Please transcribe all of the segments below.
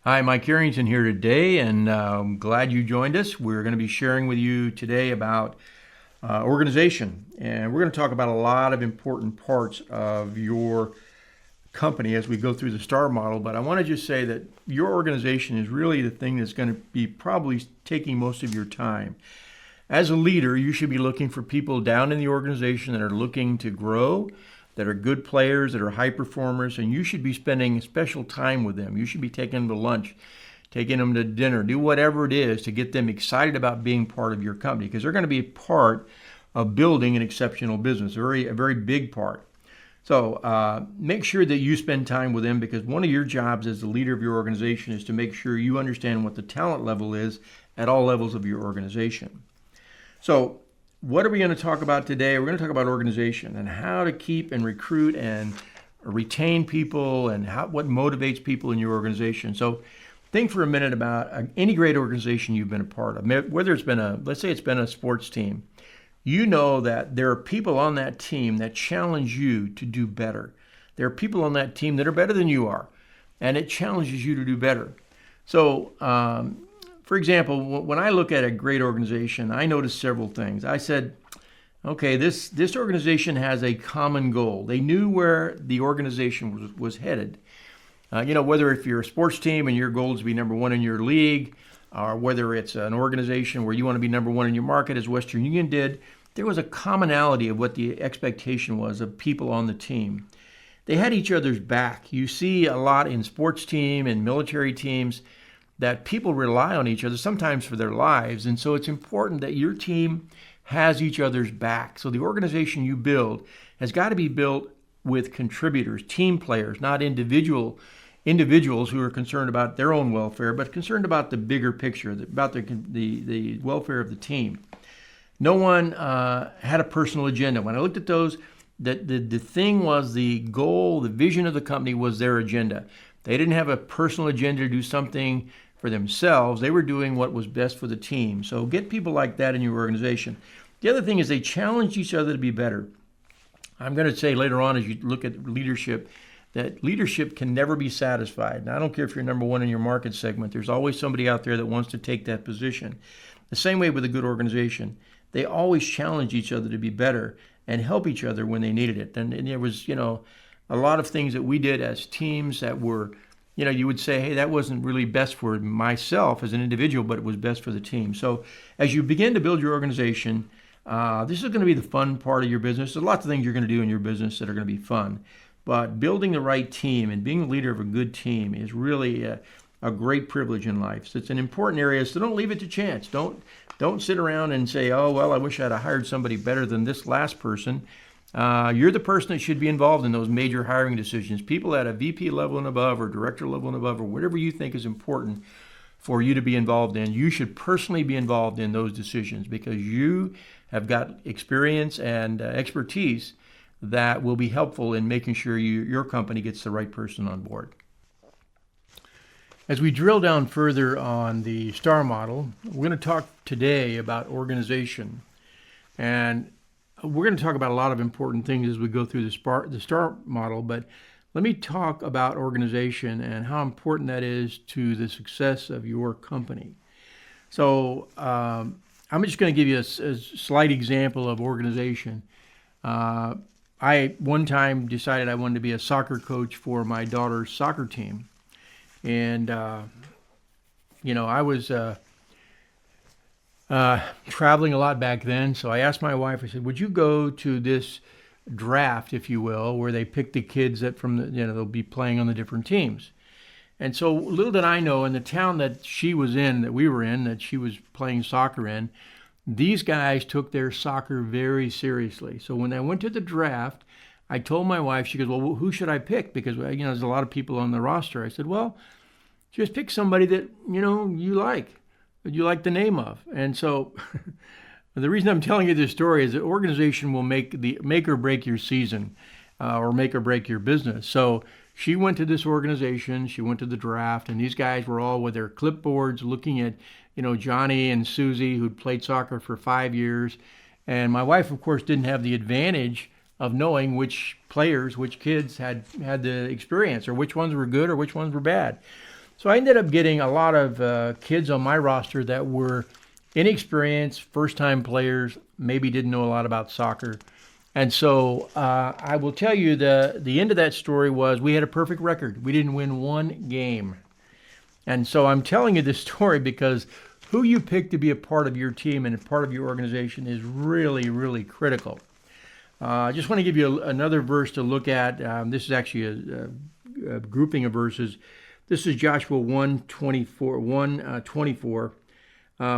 Hi, Mike Harrington here today, and I'm glad you joined us. We're going to be sharing with you today about organization, and we're going to talk about a lot of important parts of your company as we go through the STAR model. But I want to just say that your organization is really the thing that's going to be probably taking most of your time. As a leader, you should be looking for people down in the organization that are looking to grow, that are good players, that are high performers, and you should be spending special time with them. You should be taking them to lunch, taking them to dinner, do whatever it is to get them excited about being part of your company, because they're going to be part of building an exceptional business, a very big part. So make sure that you spend time with them, because one of your jobs as the leader of your organization is to make sure you understand what the talent level is at all levels of your organization. So what are we going to talk about today? We're going to talk about organization and how to keep and recruit and retain people and what motivates people in your organization. So think for a minute about any great organization you've been a part of, whether it's been let's say it's been a sports team. You know that there are people on that team that challenge you to do better. There are people on that team that are better than you are, and it challenges you to do better. So, for example, when I look at a great organization, I notice several things. I said, okay, this organization has a common goal. They knew where the organization was headed. Whether if you're a sports team and your goal is to be number one in your league, or whether it's an organization where you want to be number one in your market, as Western Union did, there was a commonality of what the expectation was of people on the team. They had each other's back. You see a lot in sports team and military teams that people rely on each other, sometimes for their lives. And so it's important that your team has each other's back. So the organization you build has got to be built with contributors, team players, not individuals who are concerned about their own welfare, but concerned about the bigger picture, about the welfare of the team. No one had a personal agenda. When I looked at those, the thing was the goal, the vision of the company was their agenda. They didn't have a personal agenda to do something for themselves. They were doing what was best for the team. So get people like that in your organization. The other thing is they challenge each other to be better. I'm going to say later on, as you look at leadership, that leadership can never be satisfied. Now, I don't care if you're number one in your market segment. There's always somebody out there that wants to take that position. The same way with a good organization. They always challenge each other to be better and help each other when they needed it. And there was, a lot of things that we did as teams that were, you would say, hey, that wasn't really best for myself as an individual, but it was best for the team. So as you begin to build your organization, this is going to be the fun part of your business. There's lots of things you're going to do in your business that are going to be fun. But building the right team and being the leader of a good team is really a great privilege in life. So it's an important area, so don't leave it to chance. Don't sit around and say, oh, well, I wish I'd have hired somebody better than this last person. You're the person that should be involved in those major hiring decisions. People at a VP level and above or director level and above or whatever you think is important for you to be involved in, you should personally be involved in those decisions because you have got experience and expertise that will be helpful in making sure your company gets the right person on board. As we drill down further on the STAR model, we're going to talk today about organization. And we're going to talk about a lot of important things as we go through the STAR model, but let me talk about organization and how important that is to the success of your company. So I'm just going to give you a slight example of organization. I one time decided I wanted to be a soccer coach for my daughter's soccer team. And, I was traveling a lot back then. So I asked my wife, I said, would you go to this draft, if you will, where they pick the kids that they'll be playing on the different teams. And so little did I know, in the town that she was in, that we were in, that she was playing soccer in, these guys took their soccer very seriously. So when I went to the draft, I told my wife, she goes, well, who should I pick? Because, there's a lot of people on the roster. I said, well, just pick somebody that, you like, that you like the name of. And so the reason I'm telling you this story is that organization will make or break your season or make or break your business. So she went to this organization, she went to the draft, and these guys were all with their clipboards looking at, Johnny and Susie, who'd played soccer for 5 years. And my wife, of course, didn't have the advantage of knowing which kids had the experience or which ones were good or which ones were bad. So I ended up getting a lot of kids on my roster that were inexperienced, first-time players, maybe didn't know a lot about soccer. And so I will tell you the end of that story was we had a perfect record. We didn't win one game. And so I'm telling you this story because who you pick to be a part of your team and a part of your organization is really, really critical. I just want to give you another verse to look at. This is actually a grouping of verses. This is Joshua 1:24,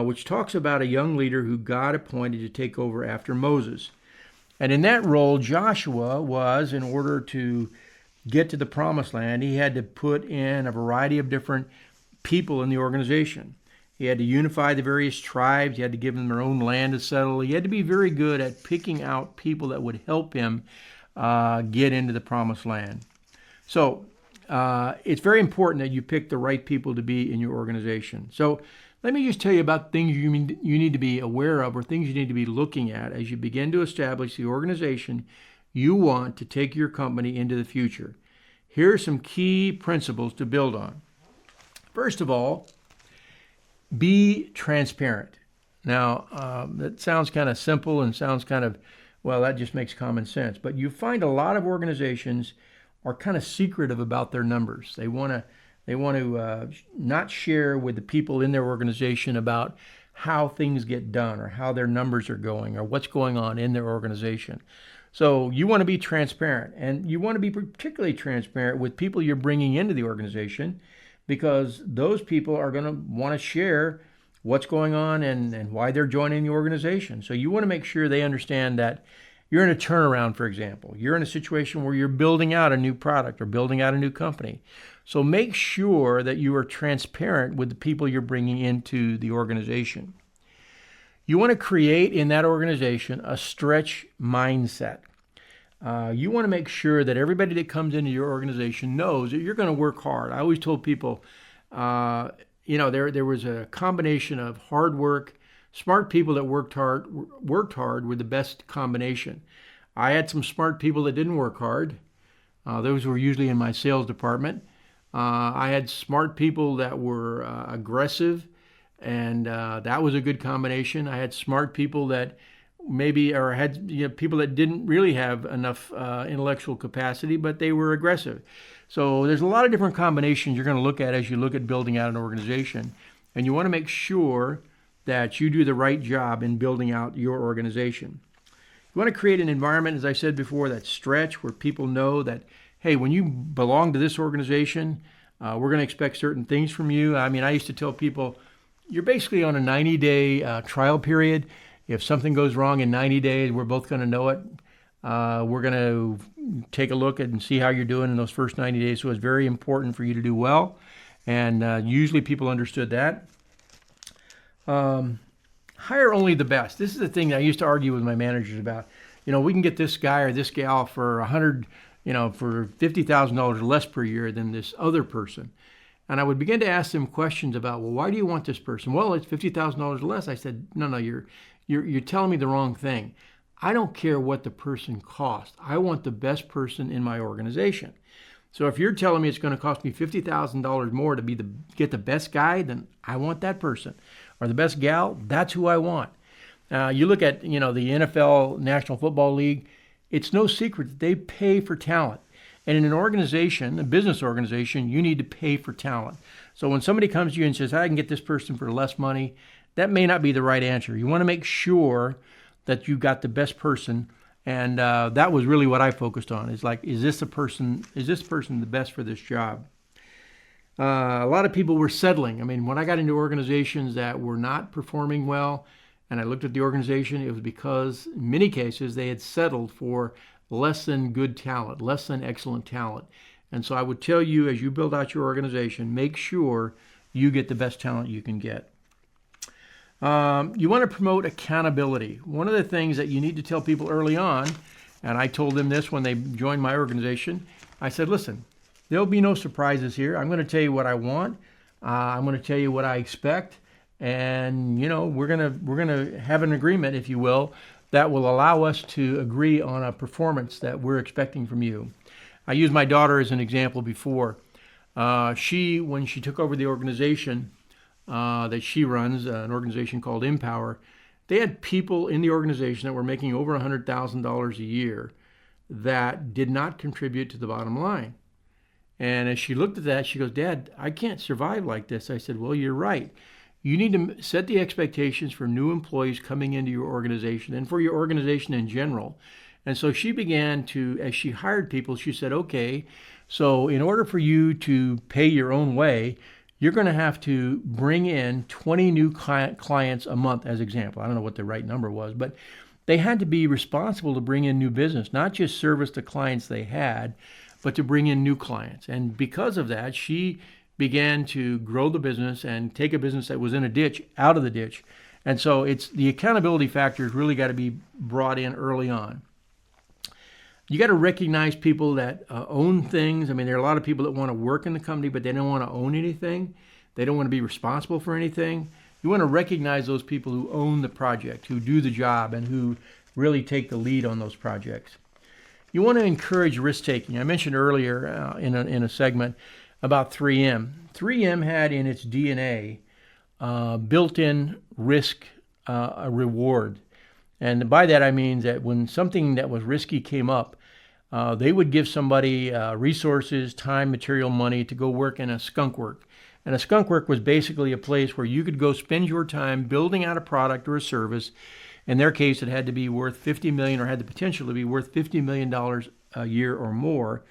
which talks about a young leader who God appointed to take over after Moses. And in that role, Joshua was, in order to get to the promised land, he had to put in a variety of different people in the organization. He had to unify the various tribes. He had to give them their own land to settle. He had to be very good at picking out people that would help him get into the promised land. So it's very important that you pick the right people to be in your organization. So let me just tell you about things you need to be aware of or things you need to be looking at as you begin to establish the organization you want to take your company into the future. Here are some key principles to build on. First of all, be transparent. Now, that sounds kind of simple and sounds kind of, well, that just makes common sense. But you find a lot of organizations are kind of secretive about their numbers. They want to not share with the people in their organization about how things get done or how their numbers are going or what's going on in their organization. So you want to be transparent, and you want to be particularly transparent with people you're bringing into the organization, because those people are going to want to share what's going on and why they're joining the organization. So you want to make sure they understand that you're in a turnaround, for example. You're in a situation where you're building out a new product or building out a new company. So make sure that you are transparent with the people you're bringing into the organization. You want to create in that organization a stretch mindset. You want to make sure that everybody that comes into your organization knows that you're going to work hard. I always told people, there was a combination of hard work, smart people that worked hard were the best combination. I had some smart people that didn't work hard. Those were usually in my sales department. I had smart people that were aggressive, and that was a good combination. I had smart people that people that didn't really have enough intellectual capacity, but they were aggressive. So there's a lot of different combinations you're going to look at as you look at building out an organization. And you want to make sure that you do the right job in building out your organization. You want to create an environment, as I said before, that stretch where people know that, hey, when you belong to this organization, we're going to expect certain things from you. I mean, I used to tell people, you're basically on a 90-day trial period. If something goes wrong in 90 days, we're both going to know it. We're going to take a look at and see how you're doing in those first 90 days. So it's very important for you to do well. And usually people understood that. Hire only the best. This is the thing that I used to argue with my managers about. We can get this guy or this gal for for $50,000 less per year than this other person. And I would begin to ask them questions about, well, why do you want this person? Well, it's $50,000 less. I said, no, you're telling me the wrong thing. I don't care what the person costs. I want the best person in my organization. So if you're telling me it's going to cost me $50,000 more to get the best guy, then I want that person. Or the best gal, that's who I want. You look at, the NFL, National Football League, it's no secret that they pay for talent. And in an organization, a business organization, you need to pay for talent. So when somebody comes to you and says, I can get this person for less money, that may not be the right answer. You want to make sure that you got the best person. And that was really what I focused on. Is like, is this person the best for this job? A lot of people were settling. I mean, when I got into organizations that were not performing well, and I looked at the organization, it was because in many cases they had settled for less than good talent, less than excellent talent. And so I would tell you, as you build out your organization, make sure you get the best talent you can get. You want to promote accountability. One of the things that you need to tell people early on, and I told them this when they joined my organization, I said, listen, there'll be no surprises here. I'm going to tell you what I want. I'm going to tell you what I expect. And, we're going to have an agreement, if you will, that will allow us to agree on a performance that we're expecting from you. I used my daughter as an example before. When she took over the organization that she runs, an organization called Empower, they had people in the organization that were making over $100,000 a year that did not contribute to the bottom line. And as she looked at that, she goes, "Dad, I can't survive like this." I said, "Well, you're right. You need to set the expectations for new employees coming into your organization and for your organization in general." And so she began to, as she hired people, she said, "Okay, so in order for you to pay your own way, you're going to have to bring in 20 new clients a month," as example. I don't know what the right number was, but they had to be responsible to bring in new business, not just service the clients they had, but to bring in new clients. And because of that, she began to grow the business and take a business that was in a ditch out of the ditch. And so it's the accountability factor has really got to be brought in early on. You got to recognize people that own things. I mean, there are a lot of people that want to work in the company, but they don't want to own anything. They don't want to be responsible for anything. You want to recognize those people who own the project, who do the job, and who really take the lead on those projects. You want to encourage risk-taking. I mentioned earlier in a segment about 3M. 3M had in its DNA built-in risk reward. And by that I mean that when something that was risky came up, they would give somebody resources, time, material, money to go work in a skunk work. And a skunk work was basically a place where you could go spend your time building out a product or a service. In their case, it had to be worth $50 million or had the potential to be worth $50 million a year or more.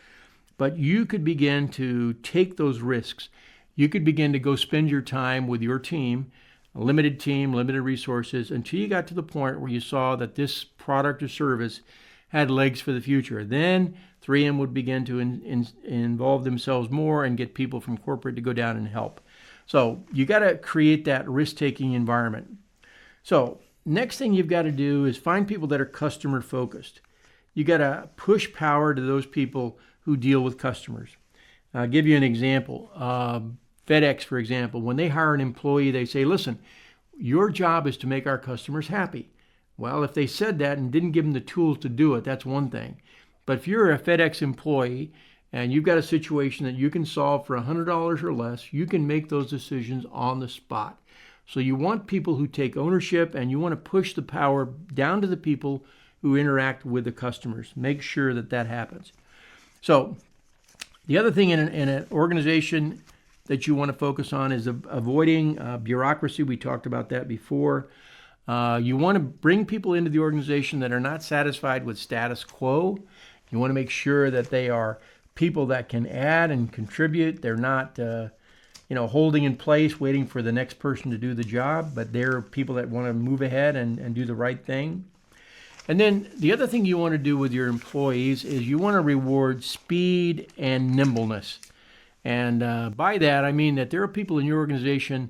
But you could begin to take those risks. You could begin to go spend your time with your team, a limited team, limited resources, until you got to the point where you saw that this product or service had legs for the future. Then 3M would begin to involve themselves more and get people from corporate to go down and help. So you got to create that risk-taking environment. So next thing you've got to do is find people that are customer focused. You got to push power to those people who deal with customers. I'll give you an example. FedEx, for example, when they hire an employee, they say, "Listen, your job is to make our customers happy." Well, if they said that and didn't give them the tools to do it, that's one thing. But if you're a FedEx employee and you've got a situation that you can solve for $100 or less, you can make those decisions on the spot. So you want people who take ownership, and you want to push the power down to the people who interact with the customers. Make sure that that happens. So the other thing in an organization that you want to focus on is avoiding bureaucracy. We talked about that before. You want to bring people into the organization that are not satisfied with status quo. You want to make sure that they are people that can add and contribute. They're not holding in place, waiting for the next person to do the job, but they're people that want to move ahead and do the right thing. And then the other thing you want to do with your employees is you want to reward speed and nimbleness. And by that, I mean that there are people in your organization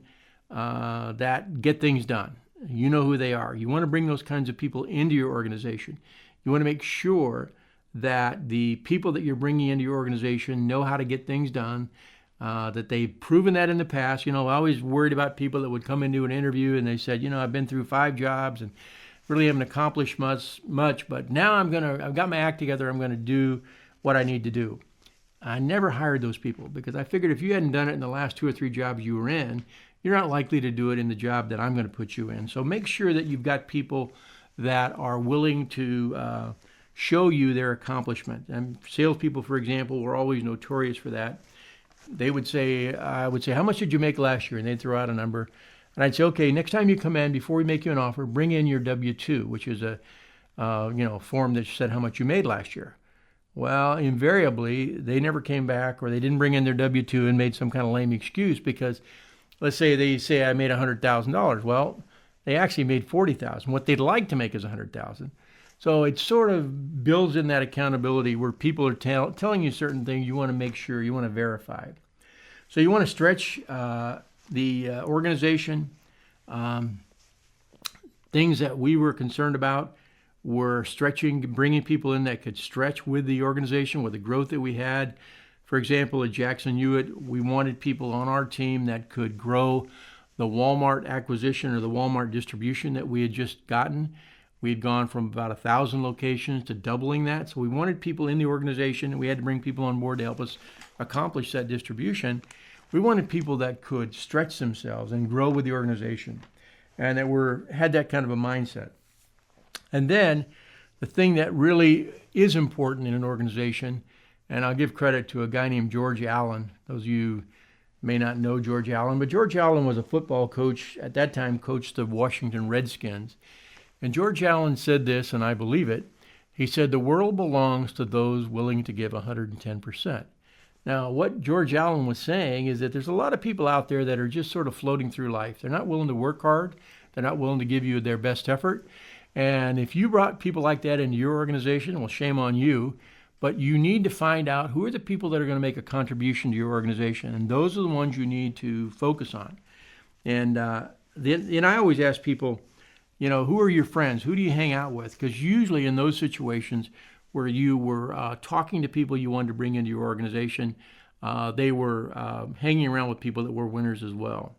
that get things done. You know who they are. You want to bring those kinds of people into your organization. You want to make sure that the people that you're bringing into your organization know how to get things done, that they've proven that in the past. I always worried about people that would come into an interview and they said, I've been through 5 jobs and really haven't accomplished much, but now I've got my act together. I'm going to do what I need to do. I never hired those people because I figured if you hadn't done it in the last 2 or 3 jobs you were in, you're not likely to do it in the job that I'm going to put you in. So make sure that you've got people that are willing to show you their accomplishment. And salespeople, for example, were always notorious for that. They would say, I would say, "How much did you make last year?" And they'd throw out a number. And I'd say, "Okay, next time you come in, before we make you an offer, bring in your W-2, which is a form that said how much you made last year." Well, invariably, they never came back, or they didn't bring in their W-2 and made some kind of lame excuse because, let's say they say I made $100,000. Well, they actually made $40,000. What they'd like to make is $100,000. So it sort of builds in that accountability where people are telling you certain things. You want to make sure, you want to verify. So you want to stretch the organization. Things that we were concerned about were stretching, bringing people in that could stretch with the organization, with the growth that we had. For example, at Jackson Hewitt, we wanted people on our team that could grow the Walmart acquisition or the Walmart distribution that we had just gotten. We had gone from about 1,000 locations to doubling that. So we wanted people in the organization, and we had to bring people on board to help us accomplish that distribution. We wanted people that could stretch themselves and grow with the organization, and that had that kind of a mindset. And then the thing that really is important in an organization, and I'll give credit to a guy named George Allen. Those of you may not know George Allen, but George Allen was a football coach, at that time coached the Washington Redskins. And George Allen said this, and I believe it. He said, "The world belongs to those willing to give 110%. Now, what George Allen was saying is that there's a lot of people out there that are just sort of floating through life. They're not willing to work hard. They're not willing to give you their best effort. And if you brought people like that into your organization, well, shame on you. But you need to find out who are the people that are going to make a contribution to your organization. And those are the ones you need to focus on." And I always ask people, who are your friends? Who do you hang out with? Because usually in those situations where you were talking to people you wanted to bring into your organization, they were hanging around with people that were winners as well.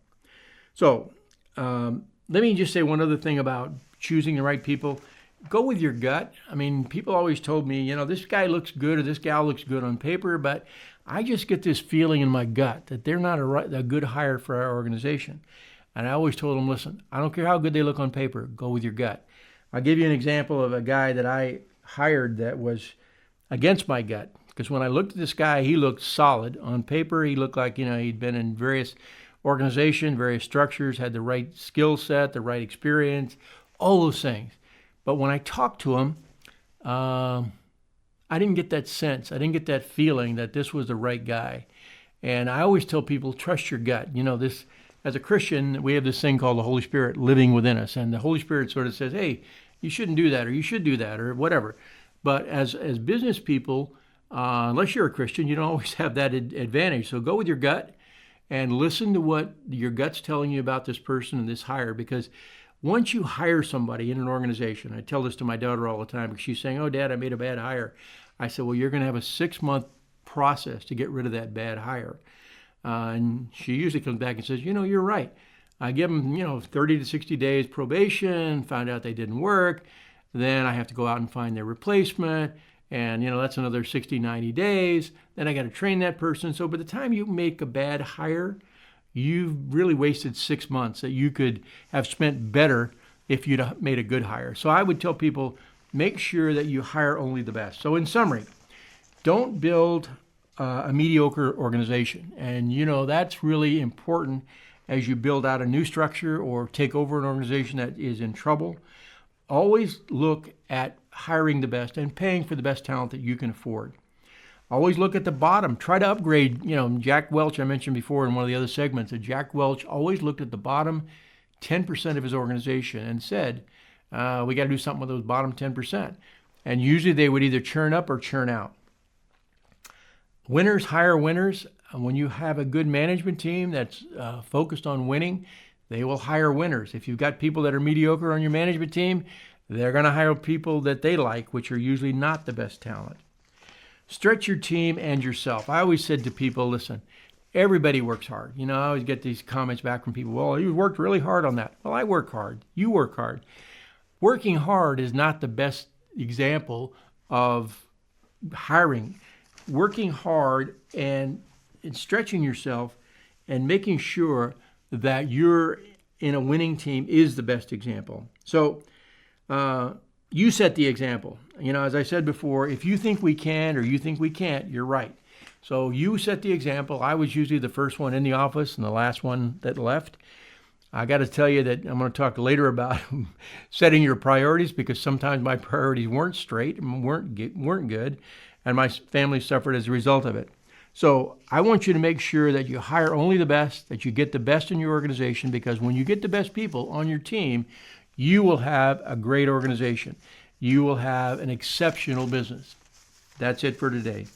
So let me just say one other thing about choosing the right people. Go with your gut. I mean, people always told me, this guy looks good or this gal looks good on paper, but I just get this feeling in my gut that they're not a good hire for our organization. And I always told them, listen, I don't care how good they look on paper, go with your gut. I'll give you an example of a guy that I hired that was against my gut. Because when I looked at this guy, he looked solid. On paper, he looked like, he'd been in various organizations, various structures, had the right skill set, the right experience, all those things. But when I talked to him, I didn't get that sense. I didn't get that feeling that this was the right guy. And I always tell people, trust your gut. As a Christian, we have this thing called the Holy Spirit living within us. And the Holy Spirit sort of says, hey, you shouldn't do that, or you should do that, or whatever. But as business people, unless you're a Christian, you don't always have that advantage. So go with your gut and listen to what your gut's telling you about this person and this hire. Because once you hire somebody in an organization, I tell this to my daughter all the time because she's saying, "Oh, Dad, I made a bad hire." I said, "Well, you're going to have a 6-month process to get rid of that bad hire." And she usually comes back and says, "You're right. I give them, 30 to 60 days probation, found out they didn't work. Then I have to go out and find their replacement. And, that's another 60, 90 days. Then I got to train that person." So by the time you make a bad hire, you've really wasted 6 months that you could have spent better if you'd made a good hire. So I would tell people, make sure that you hire only the best. So in summary, don't build a mediocre organization. And, that's really important as you build out a new structure or take over an organization that is in trouble. Always look at hiring the best and paying for the best talent that you can afford. Always look at the bottom. Try to upgrade. Jack Welch, I mentioned before in one of the other segments, that Jack Welch always looked at the bottom 10% of his organization and said, we got to do something with those bottom 10%. And usually they would either churn up or churn out. Winners hire winners. When you have a good management team that's focused on winning, they will hire winners. If you've got people that are mediocre on your management team, they're going to hire people that they like, which are usually not the best talent. Stretch your team and yourself. I always said to people, listen, everybody works hard. I always get these comments back from people, well, you worked really hard on that. Well, I work hard. You work hard. Working hard is not the best example of hiring. Working hard and stretching yourself and making sure that you're in a winning team is the best example. So you set the example. As I said before, if you think we can or you think we can't, you're right. So you set the example. I was usually the first one in the office and the last one that left. I got to tell you that I'm going to talk later about setting your priorities, because sometimes my priorities weren't straight and weren't good, and my family suffered as a result of it. So I want you to make sure that you hire only the best, that you get the best in your organization, because when you get the best people on your team, you will have a great organization. You will have an exceptional business. That's it for today.